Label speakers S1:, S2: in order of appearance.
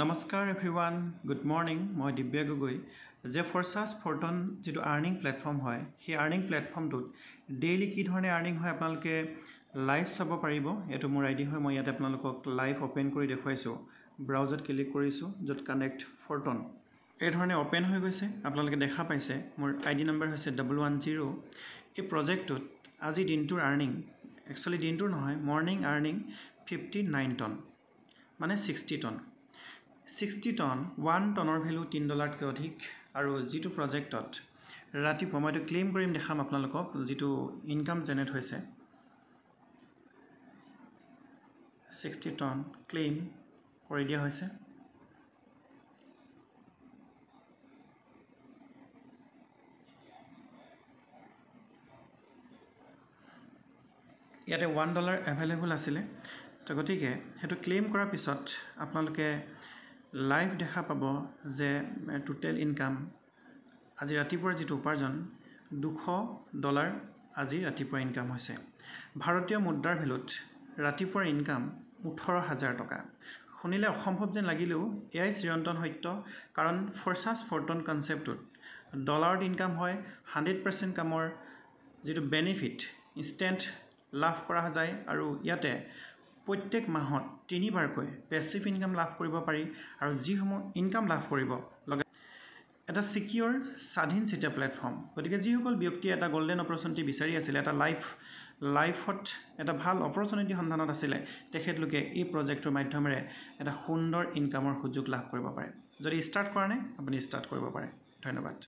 S1: নমস্কাৰ everyone good morning মই দিব্য গগৈ যে ফৰচাছ ফৰ্টন যেটো আৰ্নিং প্লেটফৰ্ম হয় সেই আৰ্নিং প্লেটফৰ্মটোত ডেইলি কি ধৰণে আৰ্নিং হয় আপোনালোকে লাইভ চাব পাৰিব এটো মোৰ আইডি হয় মই ইয়াতে আপোনালোকক লাইভ ওপেন কৰি দেখুৱাইছো ব্ৰাউজাৰত ক্লিক কৰিছো যত কানেক্ট ফৰ্টন এই ধৰণে ওপেন হৈ গৈছে আপোনালোকে দেখা পাইছে মোৰ আইডি নম্বৰ হৈছে 110 এই প্ৰজেক্টটোত আজি দিনটোৰ আৰ্নিং একচুয়ালি দিনটোৰ নহয় মৰ্নিং আৰ্নিং 59 টন মানে 60 টন 60 টন 1 টনৰ ভ্যালু $3 কৈ অধিক আৰু যেটো প্ৰজেক্টত ৰাতি সময়টো ক্লেম কৰিম দেখাম আপোনালোকক যেটো ইনকাম জেনেৰেট হৈছে 60 টন ক্লেম কৰি দিয়া হৈছে ইয়াতে $1 अवेलेबल আছিল তো গতিকে হেতু ক্লেম কৰাৰ পিছত আপোনালোকে লাইভ দেখা পাব যে টোটাল ইনকাম আজি ৰাতিপুৱাৰ যেটো উপাৰ্জন $200 আজি ৰাতিপুৱাৰ ইনকাম হৈছে ভাৰতীয় মুদ্ৰাৰ ভ্যালুত ৰাতিপুৱাৰ ইনকাম 18000 টকা শুনিলে অসম্ভৱ যেন লাগিলেও এআই চিৰন্তন সত্য কাৰণ ফৰচাছ ফৰ্টন কনসেপ্টত ডলাৰত ইনকাম হয় 100% কামৰ যেটো বেনিফিট ইনস্ট্যান্ট লাভ কৰা যায় আৰু ইয়াতে প্ৰত্যেক মাহত 3 বাৰকৈ পেসিভ ইনকাম লাভ কৰিব পাৰি আৰু যিসমূহ ইনকাম লাভ কৰিব লগা এটা সিকিউৰ স্বাধীন চিটা প্লেটফৰ্ম গতিকে যিসকল ব্যক্তি এটা গোল্ডেন অপৰচুনিটি বিচাৰি আছিল এটা লাইফত এটা ভাল অপৰচুনিটি সন্ধানত আছিল তেখেতলোকে এই প্ৰজেক্টৰ মাধ্যমেৰে এটা সুন্দৰ ইনকামৰ সুযোগ লাভ কৰিব পাৰে যদি ষ্টাৰ্ট কৰা নাই আপুনি ষ্টাৰ্ট কৰিব পাৰে ধন্যবাদ